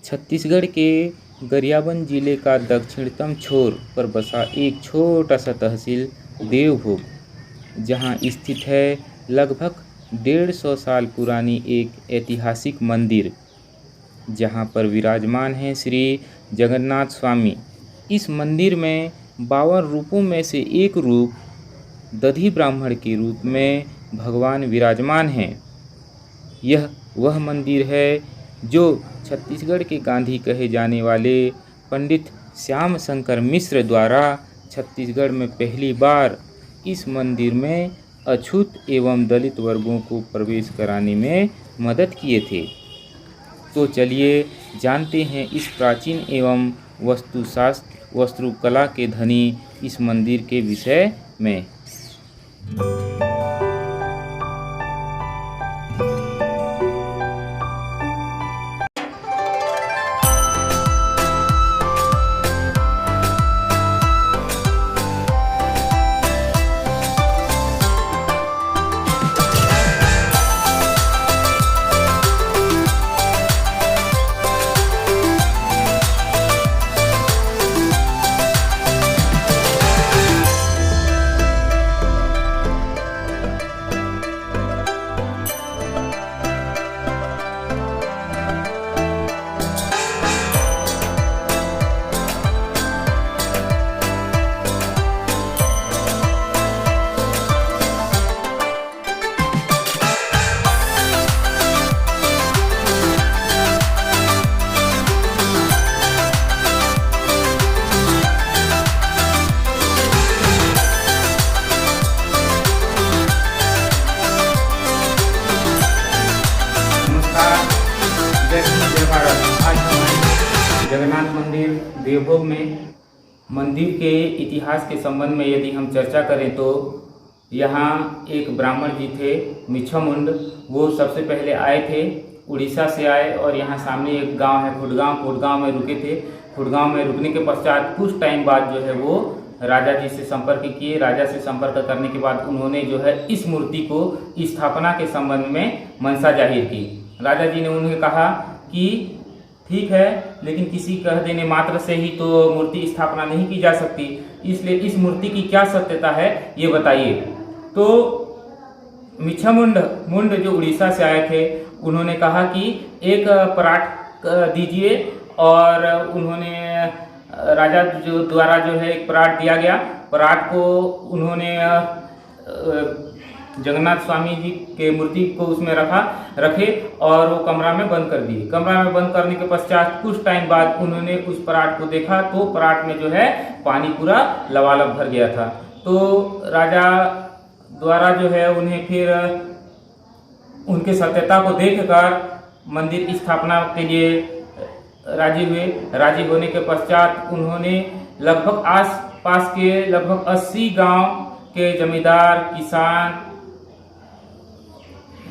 छत्तीसगढ़ के गरियाबंद जिले का दक्षिणतम छोर पर बसा एक छोटा सा तहसील देवभोग, जहां स्थित है लगभग 150 साल पुरानी एक ऐतिहासिक मंदिर, जहां पर विराजमान हैं श्री जगन्नाथ स्वामी। इस मंदिर में 52 रूपों में से एक रूप दधी ब्राह्मण के रूप में भगवान विराजमान हैं। यह वह मंदिर है जो छत्तीसगढ़ के गांधी कहे जाने वाले पंडित श्याम शंकर मिश्र द्वारा छत्तीसगढ़ में पहली बार इस मंदिर में अछूत एवं दलित वर्गों को प्रवेश कराने में मदद किए थे। तो चलिए जानते हैं इस प्राचीन एवं वास्तुकला के धनी इस मंदिर के विषय में। जगन्नाथ मंदिर देवभोग में मंदिर के इतिहास के संबंध में यदि हम चर्चा करें तो यहाँ एक ब्राह्मण जी थे मिच्छामुंड। वो सबसे पहले आए थे, उड़ीसा से आए और यहाँ सामने एक गांव है खुडगांव में रुके थे। खुडगांव में रुकने के पश्चात कुछ टाइम बाद जो है वो राजा जी से संपर्क किए। राजा से संपर्क करने के बाद उन्होंने जो है इस मूर्ति को स्थापना के संबंध में मंशा जाहिर की। राजा जी ने उन्हें कहा कि ठीक है, लेकिन किसी कह देने मात्र से ही तो मूर्ति स्थापना नहीं की जा सकती, इसलिए इस मूर्ति की क्या सत्यता है ये बताइए। तो मिच्छामुंड जो उड़ीसा से आए थे उन्होंने कहा कि एक पराठ दीजिए, और उन्होंने राजा जो द्वारा जो है एक पराठ दिया गया। पराठ को उन्होंने जगन्नाथ स्वामी जी के मूर्ति को उसमें रखे और वो कमरा में बंद कर दिए। कमरा में बंद करने के पश्चात कुछ टाइम बाद उन्होंने उस पराठ को देखा तो पराठ में जो है पानी पूरा लबालब भर गया था। तो राजा द्वारा जो है उन्हें फिर उनके सत्यता को देखकर मंदिर की स्थापना के लिए राजी हुए। राजी होने के पश्चात उन्होंने लगभग आस पास के लगभग 80 गांव के जमींदार, किसान,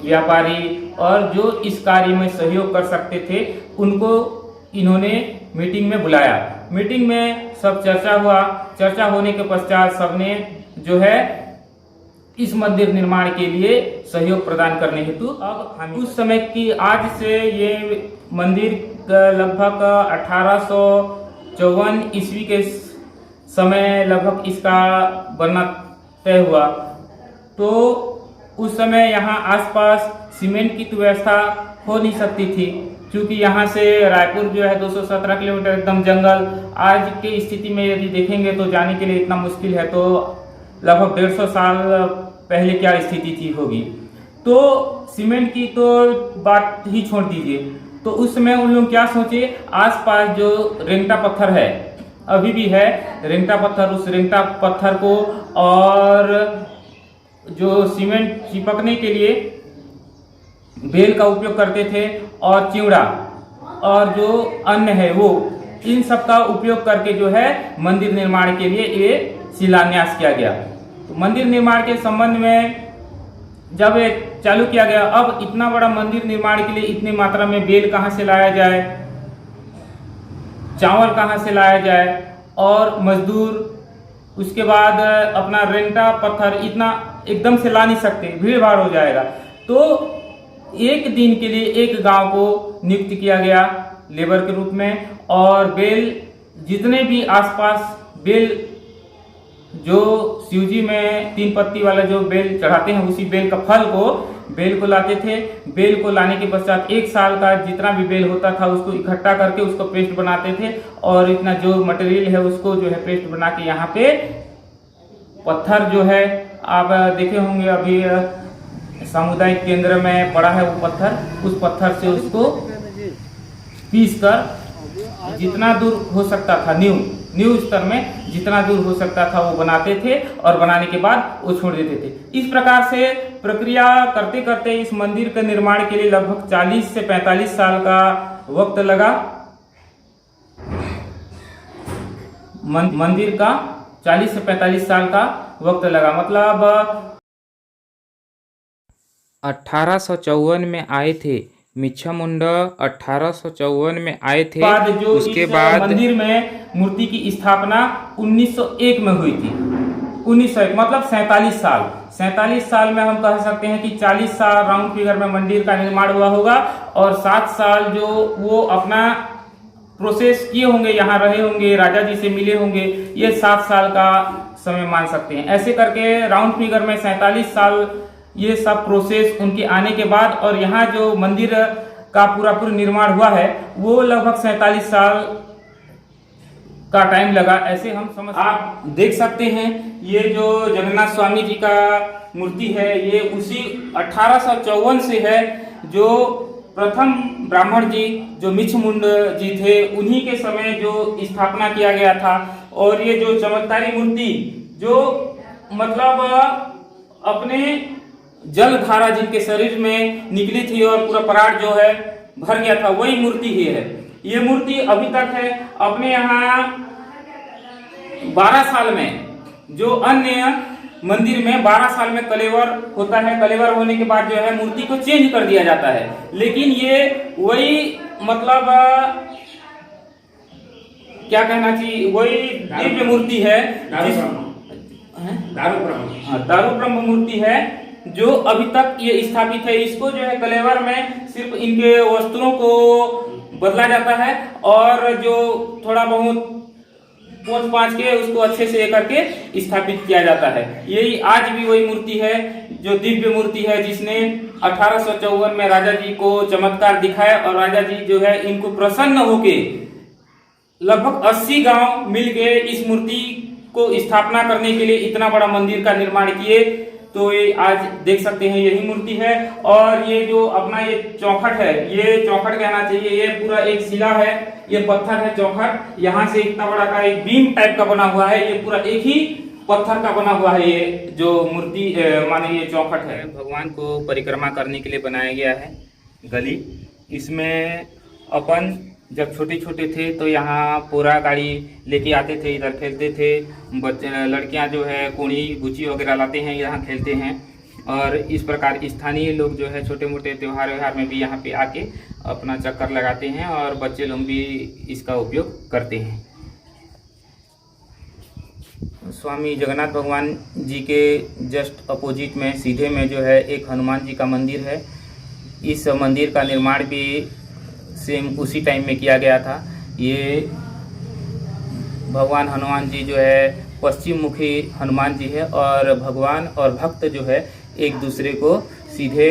व्यापारी और जो इस कार्य में सहयोग कर सकते थे उनको इन्होंने मीटिंग में बुलाया। मीटिंग में सब चर्चा हुआ। चर्चा होने के पश्चात सबने जो है इस मंदिर निर्माण के लिए सहयोग प्रदान करने हेतु अब हम उस समय की आज से ये मंदिर लगभग 1854 ईस्वी के समय लगभग इसका बनना तय हुआ। तो उस समय यहाँ आसपास सीमेंट की तो व्यवस्था हो नहीं सकती थी, क्योंकि यहाँ से रायपुर जो है 217 किलोमीटर एकदम जंगल। आज के स्थिति में यदि देखेंगे तो जाने के लिए इतना मुश्किल है, तो लगभग 150 साल पहले क्या स्थिति थी होगी। तो सीमेंट की तो बात ही छोड़ दीजिए। तो उस समय उन लोग क्या सोचे, आसपास जो रेंगटा पत्थर है, अभी भी है रेंगटा पत्थर, उस रेंगटा पत्थर को और जो सीमेंट चिपकने के लिए बेल का उपयोग करते थे और चिवड़ा और जो अन्न है वो, इन सब का उपयोग करके जो है मंदिर निर्माण के लिए ये शिलान्यास किया गया। तो मंदिर निर्माण के संबंध में जब ये चालू किया गया, अब इतना बड़ा मंदिर निर्माण के लिए इतनी मात्रा में बेल कहाँ से लाया जाए, चावल कहाँ से लाया जाए और मजदूर, उसके बाद अपना रेंटा पत्थर इतना एकदम से ला नहीं सकते, भीड़ भाड़ हो जाएगा। तो एक दिन के लिए एक गांव को नियुक्त किया गया लेबर के रूप में। और बेल जितने भी आसपास बेल जो शिवजी में 3 पत्ती वाला जो बेल चढ़ाते हैं, उसी बेल का फल को बेल को लाते थे। बेल को लाने के पश्चात 1 साल का जितना भी बेल होता था उसको इकट्ठा करके उसको पेस्ट बनाते थे, और इतना जो मटेरियल है उसको जो है पेस्ट बना के यहाँ पे पत्थर जो है आप देखे होंगे अभी सामुदायिक केंद्र में पड़ा है वो पत्थर, उस पत्थर से उसको पीस कर जितना दूर हो सकता था न्यू स्तर में जितना दूर हो सकता था वो बनाते थे, और बनाने के बाद वो छोड़ देते थे। इस प्रकार से प्रक्रिया करते करते इस मंदिर के निर्माण के लिए लगभग 40 से 45 साल का वक्त लगा। मंदिर का 40 से 45 साल का वक्त लगा, मतलब 1854 में आए थे मिच्छा मुंडा, 1854 में आए थे। जो उसके इस बाद मंदिर में मूर्ति की स्थापना 1901 में हुई थी। 1901 मतलब 47 साल में हम कह सकते हैं कि 40 साल राउंड फिगर में मंदिर का निर्माण हुआ होगा, और 7 साल जो वो अपना प्रोसेस किए होंगे, यहाँ रहे होंगे, राजा जी से मिले होंगे, ये 7 साल का समय मान सकते हैं। ऐसे करके राउंड फिगर में 47 साल ये सब प्रोसेस उनके आने के बाद, और यहाँ जो मंदिर का पूरा निर्माण हुआ है वो लगभग 47 साल का टाइम लगा, ऐसे हम समझ। आप देख सकते हैं ये जो जगन्नाथ स्वामी जी का मूर्ति है ये उसी 1854 से है, जो प्रथम ब्राह्मण जी जो मिच्छमुंड जी थे उन्हीं के समय जो स्थापना किया गया था। और ये जो चमत्कारी मूर्ति जो मतलब अपने जल धारा जिनके शरीर में निकली थी और पूरा पराग जो है भर गया था, वही मूर्ति ही है। ये मूर्ति अभी तक है अपने यहाँ 12 साल में, जो अन्य मंदिर में 12 साल में कलेवर होता है, कलेवर होने के बाद जो है मूर्ति को चेंज कर दिया जाता है, लेकिन ये वही मतलब क्या कहना चाहिए, वही दिव्य मूर्ति है, दारू ब्रह्म मूर्ति है जो अभी तक ये स्थापित है। इसको जो है कलेवर में सिर्फ इनके वस्त्रों को बदला जाता है, और जो थोड़ा बहुत पोंछ पाँच के उसको अच्छे से करके स्थापित किया जाता है। यही आज भी वही मूर्ति है जो दिव्य मूर्ति है, जिसने 1854 में राजा जी को चमत्कार दिखाया, और राजा जी जो है इनको प्रसन्न होके लगभग 80 गांव मिलके इस मूर्ति को स्थापना करने के लिए इतना बड़ा मंदिर का निर्माण किए। तो ये आज देख सकते हैं यही मूर्ति है। और ये जो अपना ये चौखट है, ये चौखट कहना चाहिए, ये पूरा एक शिला है, ये पत्थर है चौखट, यहाँ से इतना बड़ा का एक बीम टाइप का बना हुआ है, ये पूरा एक ही पत्थर का बना हुआ है। ये जो मूर्ति माने ये चौखट है, भगवान को परिक्रमा करने के लिए बनाया गया है गली। इसमें अपन जब छोटे छोटे थे तो यहाँ पूरा गाड़ी लेके आते थे, इधर खेलते थे। बच्चे लड़कियाँ जो है कोणी गुची वगैरह लाते हैं, यहाँ खेलते हैं। और इस प्रकार स्थानीय लोग जो है छोटे मोटे त्यौहार में भी यहाँ पे आके अपना चक्कर लगाते हैं, और बच्चे लोग भी इसका उपयोग करते हैं। स्वामी जगन्नाथ भगवान जी के जस्ट अपोजिट में सीधे में जो है एक हनुमान जी का मंदिर है। इस मंदिर का निर्माण भी सेम उसी टाइम में किया गया था। ये भगवान हनुमान जी जो है पश्चिम मुखी हनुमान जी है, और भगवान और भक्त जो है एक दूसरे को सीधे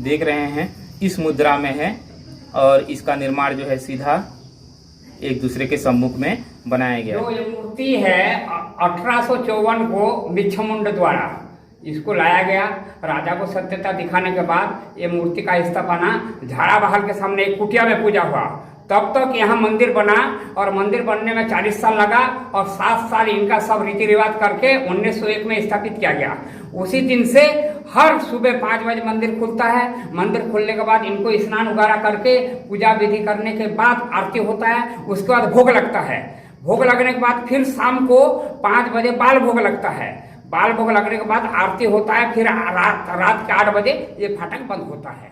देख रहे हैं, इस मुद्रा में है। और इसका निर्माण जो है सीधा एक दूसरे के सम्मुख में बनाया गया। जो ये मूर्ति है 1854 को मिच्छमुंड द्वारा इसको लाया गया। राजा को सत्यता दिखाने के बाद ये मूर्ति का स्थापना झाड़ाबहाल के सामने एक कुटिया में पूजा हुआ। तब तक यहाँ मंदिर बना, और मंदिर बनने में 40 साल लगा, और 7 साल इनका सब रीति रिवाज करके 1901 में स्थापित किया गया। उसी दिन से हर सुबह 5 बजे मंदिर खुलता है। मंदिर खुलने के बाद इनको स्नान वगैरह करके पूजा विधि करने के बाद आरती होता है। उसके बाद भोग लगता है। भोग लगने के बाद फिर शाम को 5 बजे बाल भोग लगता है। बाल भोग लगने के बाद आरती होता है। फिर रात के 8 बजे ये फाटक बंद होता है।